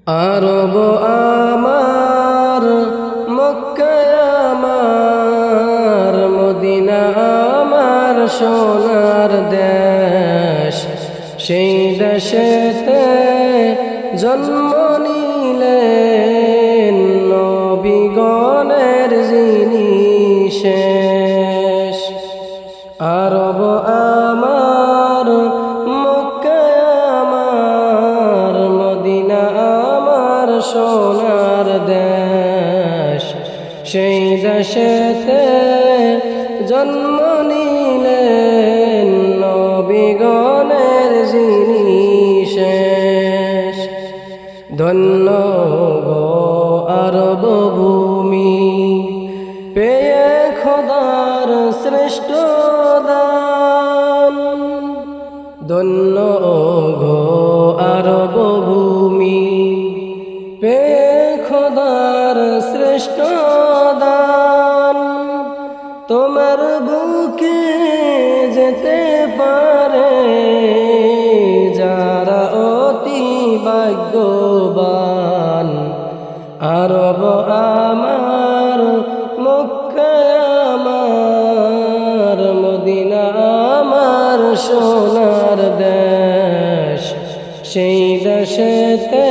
আরব আমার, মক্কা আমার, মদিনা আমার সোনার দেশ। সেই দেশেতে জন্ম নিলেন নবীগণের যিনি শেষ। আরব আমার, মক্কা আমার, মদিনা আমার সোনার দেশ। সেই দেশেতে জন্ম নিলেন নবীগণের যিনি শেষ। ধন্য গো আরব ভূমি, পেয়ে খোদার শ্রেষ্ঠ দান। ধন্য গো আরব ভূমি, পেয়ে খোদার শ্রেষ্ঠ দান। তোমার বুকে যেতে পারে যারা অতি ভাগ্যবান। আরব আমার, মক্কা আমার, মদিনা আমার সোনার দেশ। সেই দেশেতে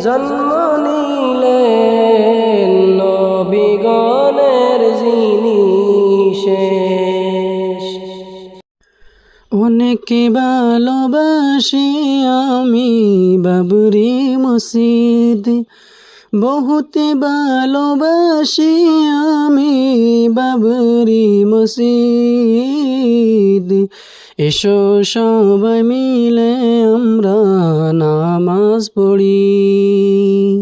জন্ম নিলেন নবীগণের যিনি শেষ। অনেকে ভালোবাসি আমি বাবরি মসজিদ, বহুতে ভালোবাসি আমি বাবরি মসজিদ। এসো সবাই মিলে আমরা নামাজ পড়ি।